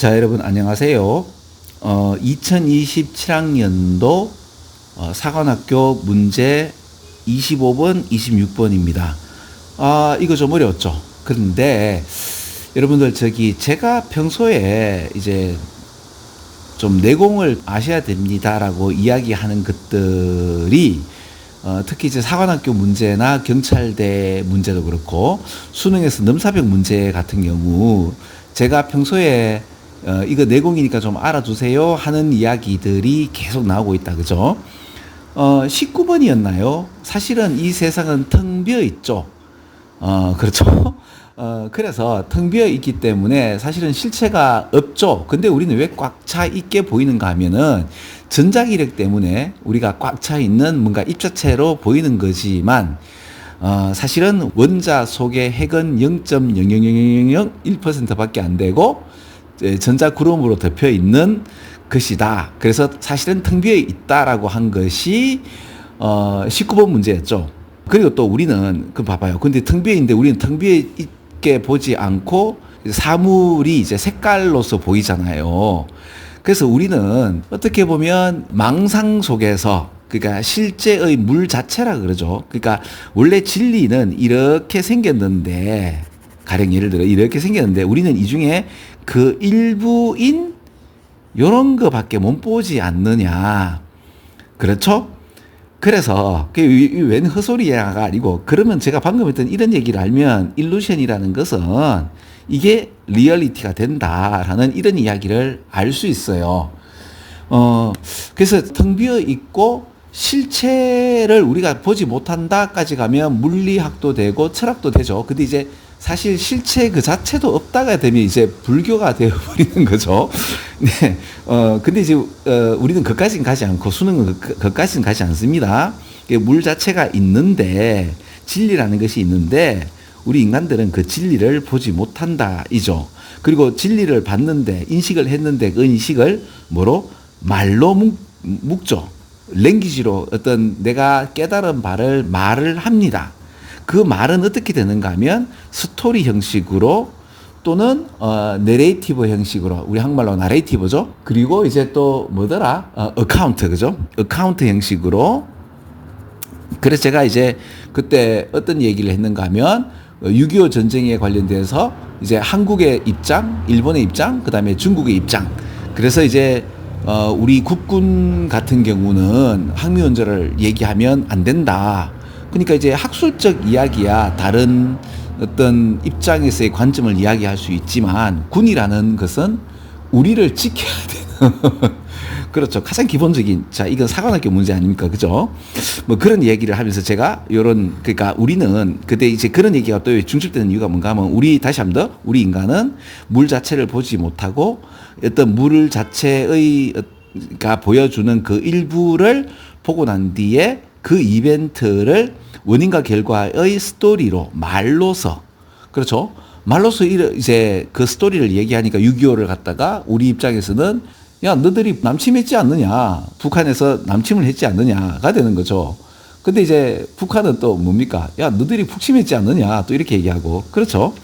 자, 여러분 안녕하세요. 2027학년도 사관학교 문제 25번, 26번입니다. 이거 좀 어려웠죠. 그런데 여러분들 제가 평소에 이제 좀 내공을 아셔야 됩니다라고 이야기하는 것들이 특히 이제 사관학교 문제나 경찰대 문제도 그렇고 수능에서 넘사벽 문제 같은 경우 제가 평소에 이거 내공이니까 좀 알아두세요 하는 이야기들이 계속 나오고 있다. 그죠? 19번이었나요? 사실은 이 세상은 텅 비어 있죠. 그렇죠? 그래서 텅 비어 있기 때문에 사실은 실체가 없죠. 근데 우리는 왜 꽉 차 있게 보이는가 하면은 전자기력 때문에 우리가 꽉 차 있는 뭔가 입자체로 보이는 거지만 사실은 원자 속의 핵은 0.00001%밖에 안 되고 전자 구름으로 덮여 있는 것이다. 그래서 사실은 텅 비어 있다라고 한 것이 19번 문제였죠. 그리고 또 우리는 그 봐봐요. 근데 텅 비어 있는데 우리는 텅 비어 있게 보지 않고 사물이 이제 색깔로서 보이잖아요. 그래서 우리는 어떻게 보면 망상 속에서 그러니까 실제의 물 자체라 그러죠. 그러니까 원래 진리는 이렇게 생겼는데 가령 예를 들어 이렇게 생겼는데 우리는 이 중에 그 일부인 요런 거밖에 못 보지 않느냐. 그렇죠? 그래서 그게 웬 헛소리야가 아니고 그러면 제가 방금 했던 이런 얘기를 알면 일루션이라는 것은 이게 리얼리티가 된다라는 이런 이야기를 알 수 있어요. 그래서 텅 비어 있고 실체를 우리가 보지 못한다까지 가면 물리학도 되고 철학도 되죠. 근데 이제 사실 실체 그 자체도 없다가 되면 이제 불교가 되어버리는 거죠. 네. 근데 이제, 우리는 그까지는 가지 않고 수능은 그까지는 가지 않습니다. 물 자체가 있는데, 진리라는 것이 있는데, 우리 인간들은 그 진리를 보지 못한다, 이죠. 그리고 진리를 봤는데, 인식을 했는데, 그 인식을 뭐로? 말로 묵죠. 랭귀지로 어떤 내가 깨달은 바를 말을 합니다. 그 말은 어떻게 되는가 하면 스토리 형식으로 또는 내레이티브 형식으로 우리 한국말로 나레이티브죠. 그리고 이제 또 뭐더라? 어카운트 그죠? 어카운트 형식으로. 그래서 제가 이제 그때 어떤 얘기를 했는가 하면 6.25 전쟁에 관련돼서 이제 한국의 입장, 일본의 입장, 그다음에 중국의 입장. 그래서 이제 우리 국군 같은 경우는 항미원조를 얘기하면 안 된다. 그러니까 이제 학술적 이야기야 다른 어떤 입장에서의 관점을 이야기할 수 있지만 군이라는 것은 우리를 지켜야 되는 그렇죠. 가장 기본적인 자 이건 사관학교 문제 아닙니까, 그죠? 뭐 그런 얘기를 하면서 제가 요런 그러니까 우리는 그때 이제 그런 얘기가 또 중첩되는 이유가 뭔가 하면 우리 다시 한번 더 우리 인간은 물 자체를 보지 못하고 어떤 물 자체의 가 보여주는 그 일부를 보고 난 뒤에 그 이벤트를 원인과 결과의 스토리로 말로서 그렇죠. 말로서 이제 그 스토리를 얘기하니까 6.25를 갖다가 우리 입장에서는 야 너들이 남침했지 않느냐 북한에서 남침을 했지 않느냐가 되는 거죠. 근데 이제 북한은 또 뭡니까 야 너들이 북침했지 않느냐 또 이렇게 얘기하고 그렇죠.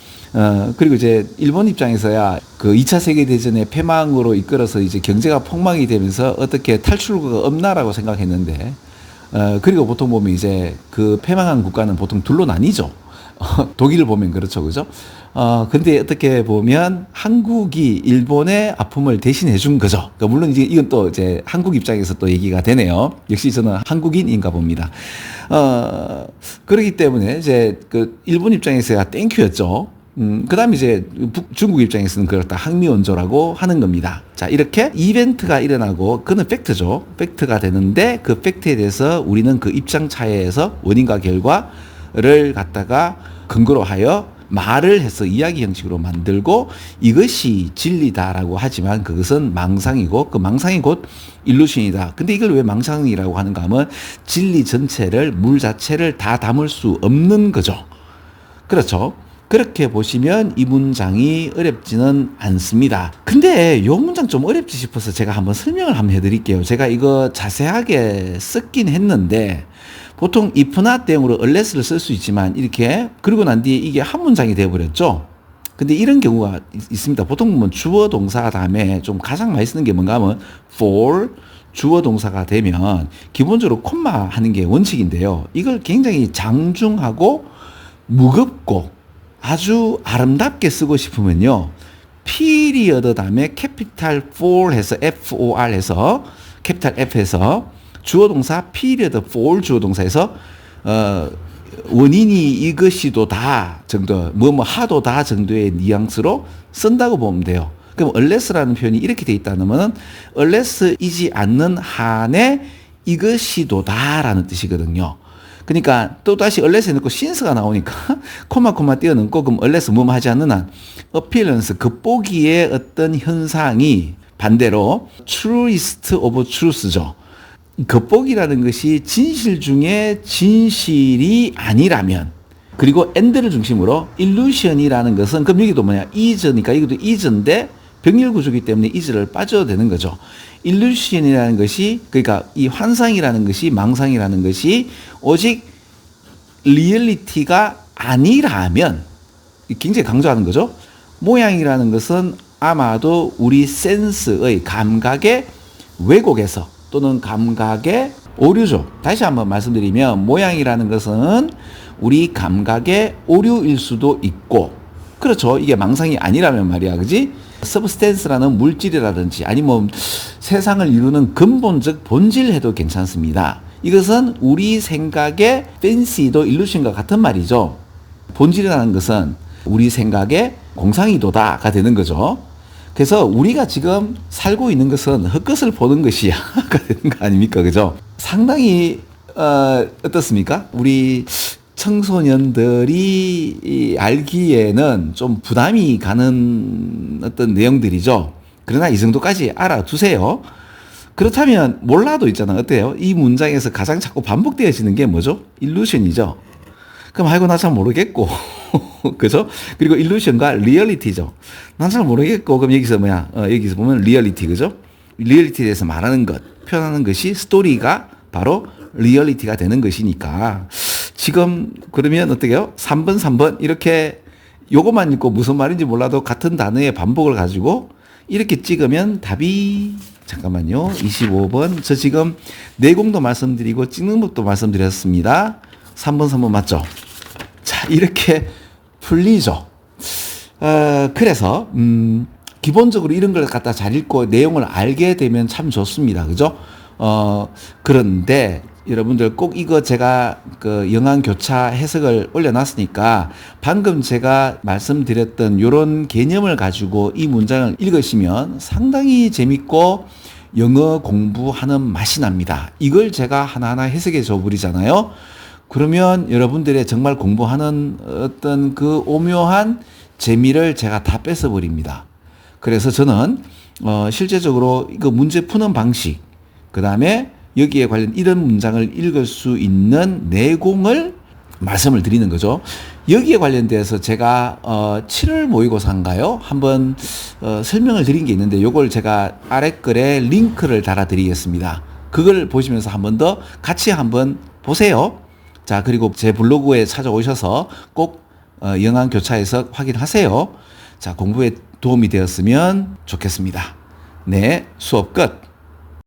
그리고 이제 일본 입장에서야 그 2차 세계대전의 패망으로 이끌어서 이제 경제가 폭망이 되면서 어떻게 탈출구가 없나라고 생각했는데 그리고 보통 보면 이제 그 패망한 국가는 보통 둘로 나뉘죠. 독일을 보면 그렇죠. 그죠? 근데 어떻게 보면 한국이 일본의 아픔을 대신해 준 거죠. 그러니까 물론 이제 이건 또 이제 한국 입장에서 또 얘기가 되네요. 역시 저는 한국인인가 봅니다. 그렇기 때문에 이제 그 일본 입장에서야 땡큐였죠. 그 다음에 이제 중국 입장에서는 그렇다. 항미원조라고 하는 겁니다. 자, 이렇게 이벤트가 일어나고, 그는 팩트죠. 팩트가 되는데, 그 팩트에 대해서 우리는 그 입장 차이에서 원인과 결과를 갖다가 근거로 하여 말을 해서 이야기 형식으로 만들고, 이것이 진리다라고 하지만 그것은 망상이고, 그 망상이 곧 일루션이다. 근데 이걸 왜 망상이라고 하는가 하면, 진리 전체를, 물 자체를 다 담을 수 없는 거죠. 그렇죠. 그렇게 보시면 이 문장이 어렵지는 않습니다. 근데 이 문장 좀 어렵지 싶어서 제가 한번 설명을 한번 해드릴게요. 제가 이거 자세하게 썼긴 했는데 보통 if나 대응으로 unless를 쓸 수 있지만 이렇게 그리고 난 뒤에 이게 한 문장이 되어버렸죠. 근데 이런 경우가 있습니다. 보통 보면 주어 동사 다음에 좀 가장 많이 쓰는 게 뭔가 하면 for 주어 동사가 되면 기본적으로 콤마 하는 게 원칙인데요. 이걸 굉장히 장중하고 무겁고 아주 아름답게 쓰고 싶으면요. period 다음에 capital for 해서 for 해서 capital F 해서 주어 동사 period for 주어 동사에서 원인이 이것이도다 정도 뭐뭐 하도다 정도의 뉘앙스로 쓴다고 보면 돼요. 그럼 unless라는 표현이 이렇게 돼 있다면 unless이지 않는 한에 이것이도다라는 뜻이거든요. 그러니까 또다시 unless에 넣고 since가 나오니까 코마 띄어넣고 그럼 unless 뭐뭐 하지 않는 한 appearance 겉보기의 어떤 현상이 반대로 truest of truth죠. 겉보기라는 것이 진실 중에 진실이 아니라면 그리고 and를 중심으로 illusion이라는 것은 그럼 여기도 뭐냐 is니까 이것도 is인데 병렬 구조이기 때문에 is를 빠져도 되는 거죠. illusion이라는 것이 그러니까 이 환상이라는 것이 망상이라는 것이 오직 리얼리티가 아니라면 굉장히 강조하는 거죠. 모양이라는 것은 아마도 우리 센스의 감각의 왜곡에서 또는 감각의 오류죠. 다시 한번 말씀드리면 모양이라는 것은 우리 감각의 오류일 수도 있고 그렇죠. 이게 망상이 아니라면 말이야. 그지? 서브스탠스라는 물질이라든지 아니면 세상을 이루는 근본적 본질 해도 괜찮습니다. 이것은 우리 생각의 팬시도 일루션과 같은 말이죠. 본질이라는 것은 우리 생각의 공상이도다가 되는 거죠. 그래서 우리가 지금 살고 있는 것은 헛것을 보는 것이야 가 되는 거 아닙니까? 그죠? 상당히 어떻습니까? 우리 청소년들이 알기에는 좀 부담이 가는 어떤 내용들이죠. 그러나 이 정도까지 알아두세요. 그렇다면 몰라도 있잖아. 어때요? 이 문장에서 가장 자꾸 반복되어지는 게 뭐죠? 일루션이죠. 그럼 아이고 나 잘 모르겠고 그죠? 그리고 일루션과 리얼리티죠. 난 잘 모르겠고 그럼 여기서 뭐야? 여기서 보면 리얼리티 그죠? 리얼리티에 대해서 말하는 것, 표현하는 것이 스토리가 바로 리얼리티가 되는 것이니까 지금 그러면 어떻게요? 3번 이렇게 요것만 읽고 무슨 말인지 몰라도 같은 단어의 반복을 가지고 이렇게 찍으면 답이 잠깐만요. 25번. 저 지금 내공도 말씀드리고 찍는 법도 말씀드렸습니다. 3번 맞죠? 자, 이렇게 풀리죠. 그래서 기본적으로 이런 걸 갖다 잘 읽고 내용을 알게 되면 참 좋습니다. 그죠? 그런데 여러분들 꼭 이거 제가 그 영한 교차 해석을 올려놨으니까 방금 제가 말씀드렸던 이런 개념을 가지고 이 문장을 읽으시면 상당히 재밌고 영어 공부하는 맛이 납니다. 이걸 제가 하나하나 해석해 줘 버리잖아요. 그러면 여러분들의 정말 공부하는 어떤 그 오묘한 재미를 제가 다 뺏어 버립니다. 그래서 저는 실제적으로 이거 문제 푸는 방식, 그 다음에 여기에 관련 이런 문장을 읽을 수 있는 내공을 말씀을 드리는 거죠. 여기에 관련돼서 제가 7월 모의고사인가요? 한번 설명을 드린 게 있는데 요걸 제가 아래 글에 링크를 달아드리겠습니다. 그걸 보시면서 한 번 더 같이 한번 보세요. 자, 그리고 제 블로그에 찾아오셔서 꼭 영한 교차 해석 확인하세요. 자, 공부에 도움이 되었으면 좋겠습니다. 네, 수업 끝.